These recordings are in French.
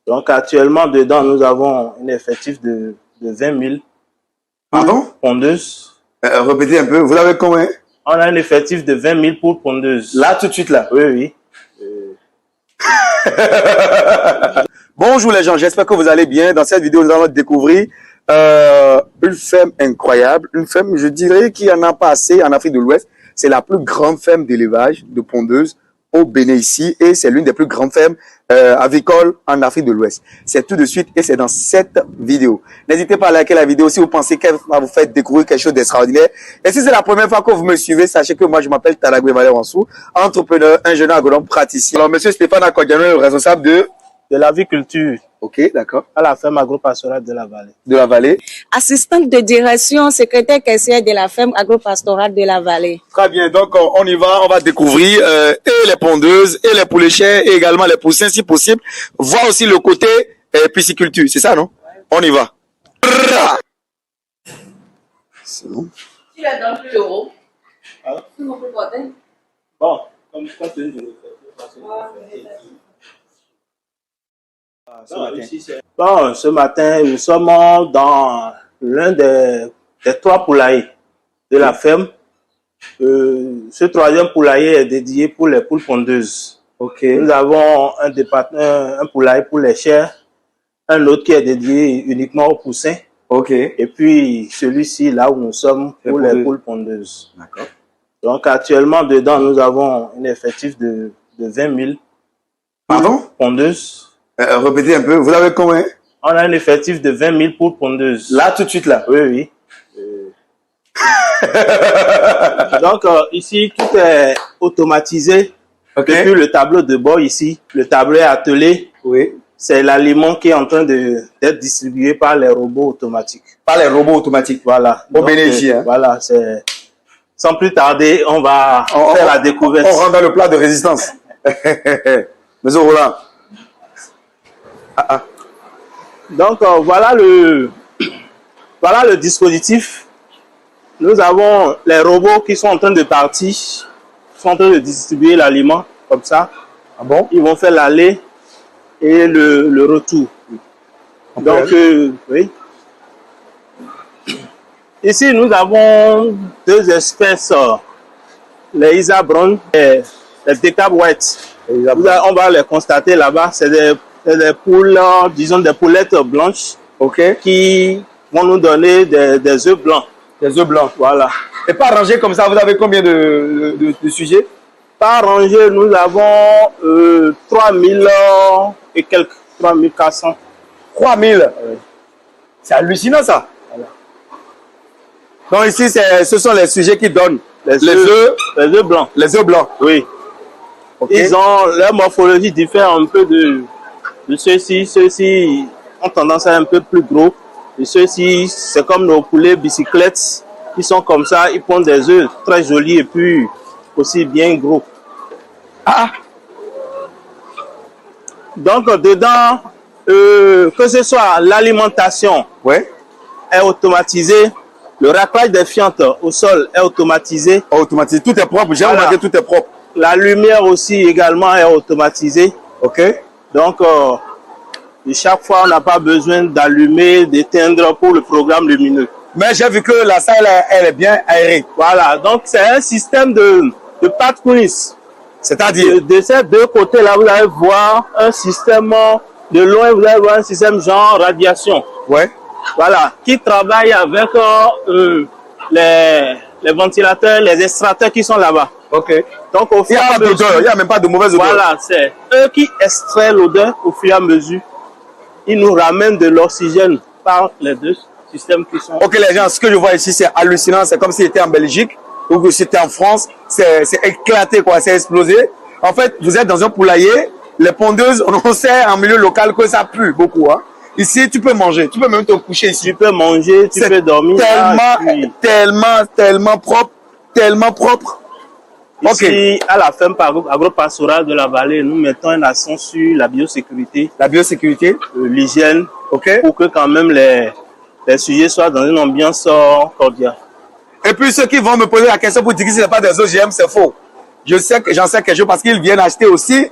Donc actuellement, dedans, nous avons un effectif de 20 000 Pardon? Pondeuses. Répétez un peu, vous avez combien? On a un effectif de 20 000 pour pondeuses. Là, tout de suite, là? Oui, oui. Bonjour les gens, j'espère que vous allez bien. Dans cette vidéo, nous allons découvrir une ferme incroyable. Une ferme, je dirais, qu'il n'y en a pas assez en Afrique de l'Ouest. C'est la plus grande ferme d'élevage de pondeuses au Bénin ici. Et c'est l'une des plus grandes fermes avicoles en Afrique de l'Ouest. C'est tout de suite et c'est dans cette vidéo. N'hésitez pas à liker la vidéo si vous pensez qu'elle va vous faire découvrir quelque chose d'extraordinaire. Et si c'est la première fois que vous me suivez, sachez que moi, je m'appelle Talagwe Valère Wansou, entrepreneur, ingénieur agronome, praticien. Alors, monsieur Stéphane Akodjano est le responsable de l'aviculture. Ok, d'accord. À la ferme agro-pastorale de la Vallée. De la Vallée. Assistante de direction, secrétaire caissière de la ferme agro-pastorale de la Vallée. Très bien, donc on y va, on va découvrir et les pondeuses, et les poulets chers, et également les poussins si possible, voir aussi le côté pisciculture, c'est ça, non? On y va. C'est bon. Tu la donnes plus d'euros. Ah. Tu m'en peux porter. Bon, comme je pense que je le fais. Bon, ce matin, nous sommes dans l'un des 3 poulaillers de la ferme. Ce 3e poulailler est dédié pour les poules pondeuses. Okay. Nous avons un poulailler pour les chairs, un autre qui est dédié uniquement aux poussins. Okay. Et puis celui-ci, là où nous sommes, pour les poules pondeuses. D'accord. Donc actuellement, dedans, nous avons un effectif de 20 000 Pardon? Pondeuses. Répétez un peu, vous avez combien? On a un effectif de 20 000 poules pondeuses. Là, tout de suite, là? Oui, oui. Donc, ici, tout est automatisé. Okay. Depuis le tableau de bord ici, le tableau est attelé. Oui. C'est l'aliment qui est en train d'être distribué par les robots automatiques. Par les robots automatiques? Voilà. Au Bénégie, hein? Voilà, c'est... Sans plus tarder, on va faire la découverte. On rentre dans le plat de résistance. Monsieur Roland. Donc, voilà le dispositif. Nous avons les robots qui sont en train de partir, sont en train de distribuer l'aliment, comme ça. Ah bon? Ils vont faire l'aller et le retour. Donc, oui. Ici, nous avons 2 espèces, les Isa Brown et les Decab White. On va les constater là-bas. C'est des poules, disons des poulettes blanches, qui vont nous donner des œufs blancs. Des œufs blancs. Voilà. Et par rangée comme ça, vous avez combien de sujets? Par rangée, nous avons 3000 et quelques, 3400. 3000? C'est hallucinant ça. Voilà. Donc ici, ce sont les sujets qui donnent les œufs blancs. Les œufs blancs. Oui. Okay. Ils ont leur morphologie diffère un peu de ceux-ci. Ceux-ci ont tendance à être un peu plus gros. Et ceux-ci, c'est comme nos poulets bicyclettes. Ils sont comme ça, ils pondent des œufs très jolis et puis aussi bien gros. Ah! Donc, dedans, que ce soit l'alimentation est automatisée, le raclage des fientes au sol est automatisé. Automatisé, tout est propre, j'ai remarqué, tout est propre. La lumière aussi également est automatisée. Ok. Donc, chaque fois, on n'a pas besoin d'allumer, d'éteindre pour le programme lumineux. Mais j'ai vu que la salle, elle est bien aérée. Voilà, donc c'est un système de pattes coulisses. C'est-à-dire de ces 2 côtés-là, vous allez voir un système, de loin, vous allez voir un système genre radiation. Ouais. Voilà, qui travaille avec les ventilateurs, les extracteurs qui sont là-bas. Ok. Donc, au fur et à mesure, il n'y a même pas de mauvaise odeur. Voilà, c'est eux qui extraient l'odeur au fur et à mesure. Ils nous ramènent de l'oxygène par les 2 systèmes qui sont... Ok les gens, ce que je vois ici, c'est hallucinant. C'est comme si c'était en Belgique ou que c'était en France. C'est éclaté, quoi. C'est explosé. En fait, vous êtes dans un poulailler. Les pondeuses, on sait en milieu local que ça pue beaucoup. Hein. Ici, tu peux manger. Tu peux même te coucher ici. Tu peux manger, tu peux dormir. Tellement propre. Tellement propre. Ici, à la ferme agro-pastorale de la Vallée, nous mettons un accent sur la biosécurité. La biosécurité, l'hygiène, pour que quand même les sujets soient dans une ambiance cordiale. Et puis ceux qui vont me poser la question pour dire que ce n'est pas des OGM, c'est faux. J'en sais quelque chose parce qu'ils viennent acheter aussi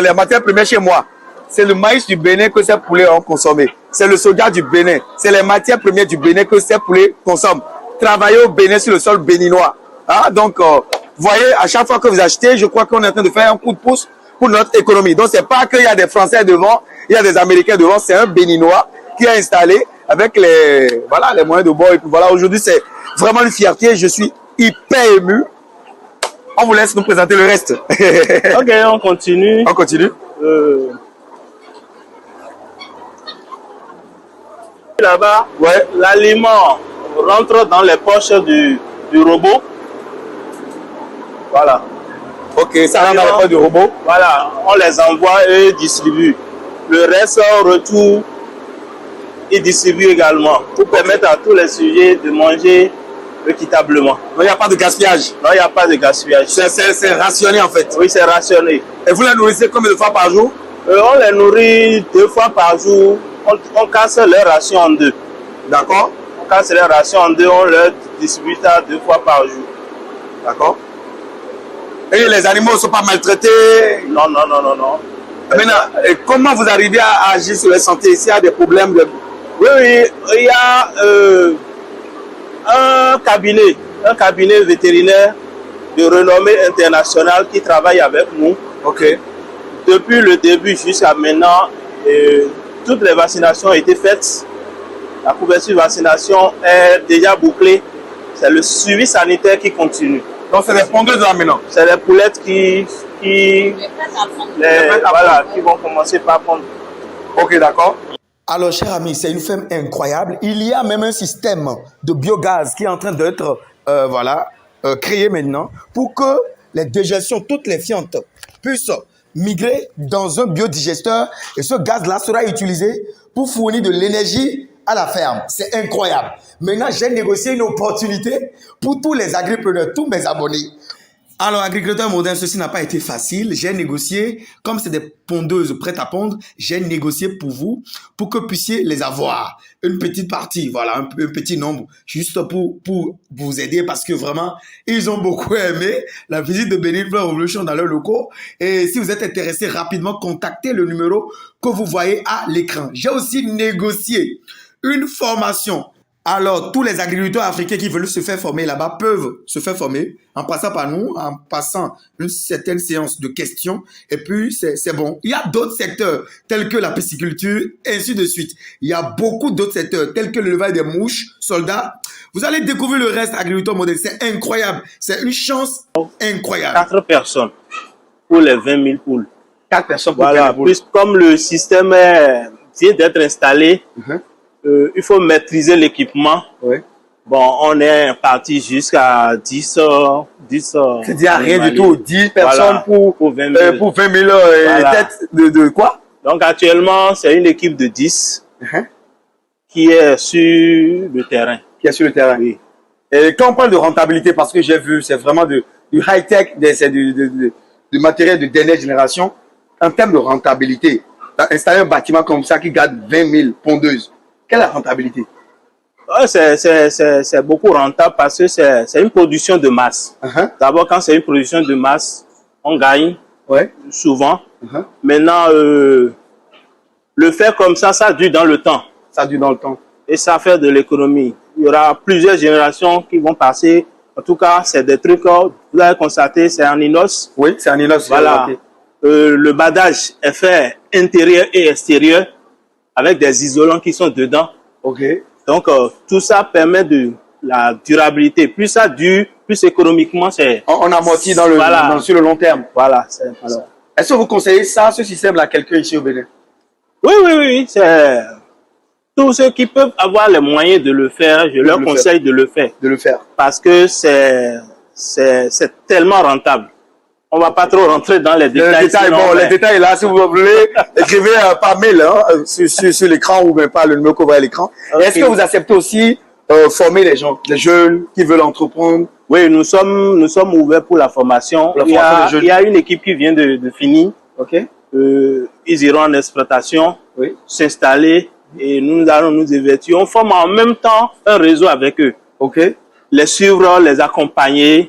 les matières premières chez moi. c'est le maïs du Bénin que ces poulets ont consommé. C'est le soja du Bénin. C'est les matières premières du Bénin que ces poulets consomment. Travailler au Bénin sur le sol béninois. Ah, donc, vous voyez, à chaque fois que vous achetez, je crois qu'on est en train de faire un coup de pouce pour notre économie. Donc, c'est pas qu'il y a des Français devant, il y a des Américains devant, c'est un Béninois qui a installé avec les moyens de bord. Et puis voilà, aujourd'hui, c'est vraiment une fierté. Je suis hyper ému. On vous laisse nous présenter le reste. Ok, on continue. On continue. Là-bas, Ouais. l'aliment rentre dans les poches du robot. Voilà. Ok, ça rentre dans les poches du robot. Voilà, on les envoie et ils distribuent. Le reste, en retour, ils distribuent également pour permettre à tous les sujets de manger équitablement. Il n'y a pas de gaspillage. Non, il n'y a pas de gaspillage. C'est rationné en fait. Oui, c'est rationné. Et vous les nourrissez combien de fois par jour? On les nourrit 2 fois par jour. On casse leur ration en 2. D'accord. On casse leur ration en 2, on leur distribue ça 2 fois par jour. D'accord. Et les animaux ne sont pas maltraités? Non, non, non, non, non. Maintenant, et comment vous arrivez à agir sur la santé s'il y a des problèmes de... Oui, oui, il y a un cabinet vétérinaire de renommée internationale qui travaille avec nous. Ok. Depuis le début jusqu'à maintenant, toutes les vaccinations ont été faites. La couverture de vaccination est déjà bouclée. C'est le suivi sanitaire qui continue. Donc c'est les pondeuses là maintenant. C'est les poulettes qui vont commencer par pondre. Ok, d'accord. Alors, cher ami, c'est une ferme incroyable. Il y a même un système de biogaz qui est en train d'être créé maintenant pour que les dégestions, toutes les fientes, puissent migrer dans un biodigesteur. Et ce gaz-là sera utilisé pour fournir de l'énergie à la ferme. C'est incroyable. Maintenant, j'ai négocié une opportunité pour tous les agripreneurs, tous mes abonnés. Alors, agriculteur moderne, ceci n'a pas été facile. J'ai négocié, comme c'est des pondeuses prêtes à pondre, j'ai négocié pour vous, pour que vous puissiez les avoir. Une petite partie, voilà, un petit nombre, juste pour vous aider parce que vraiment, ils ont beaucoup aimé la visite de Benin Flower Revolution dans leurs locaux. Et si vous êtes intéressé, rapidement, contactez le numéro que vous voyez à l'écran. J'ai aussi négocié une formation. Alors, tous les agriculteurs africains qui veulent se faire former là-bas peuvent se faire former en passant par nous, en passant une certaine séance de questions. Et puis, c'est bon. Il y a d'autres secteurs tels que la pisciculture, ainsi de suite. Il y a beaucoup d'autres secteurs tels que l'élevage des mouches, soldats. Vous allez découvrir le reste agriculteur modèle. C'est incroyable. C'est une chance incroyable. 4 personnes pour les 20 000 poules. 4 personnes pour Voilà, les poules. plus comme le système vient d'être installé, il faut maîtriser l'équipement. Ouais. Bon, on est parti jusqu'à 10 C'est-à-dire rien du tout. 10 personnes Voilà, pour 20 000. pour 20 000 Voilà. têtes de quoi? Donc actuellement, c'est une équipe de 10 qui est sur le terrain. Qui est sur le terrain. Oui. Et quand on parle de rentabilité, parce que j'ai vu, c'est vraiment du high-tech, c'est du matériel de dernière génération. En termes de rentabilité, installer un bâtiment comme ça qui garde 20 000 pondeuses, quelle est la rentabilité? Ouais, c'est beaucoup rentable parce que c'est une production de masse. D'abord, quand c'est une production de masse, on gagne souvent. Maintenant, le faire comme ça, ça dure dans le temps. Ça dure dans le temps. Et ça fait de l'économie. Il y aura plusieurs générations qui vont passer. En tout cas, c'est des trucs, vous avez constaté, c'est en inox. Oui, c'est en inox. Voilà. Le badage est fait intérieur et extérieur avec des isolants qui sont dedans. Ok. Donc, tout ça permet de la durabilité. Plus ça dure, plus économiquement, c'est... On amortit sur le long terme. Voilà. Est-ce que vous conseillez ça, ce système-là, à quelqu'un ici au Bénin? Oui. C'est... Tous ceux qui peuvent avoir les moyens de le faire, je leur conseille de le faire. De le faire. Parce que c'est tellement rentable. On ne va pas trop rentrer dans les détails. Les détails là, si vous voulez, écrivez par mail sur l'écran ou même pas le numéro que vous voyez à l'écran. Okay. Est-ce que vous acceptez aussi former les gens, les jeunes qui veulent entreprendre? Oui, nous sommes ouverts pour la formation. Il y a une équipe qui vient de finir. Okay. Ils iront en exploitation, s'installer et nous allons nous évertuer. On forme en même temps un réseau avec eux. Okay. Les suivre, les accompagner.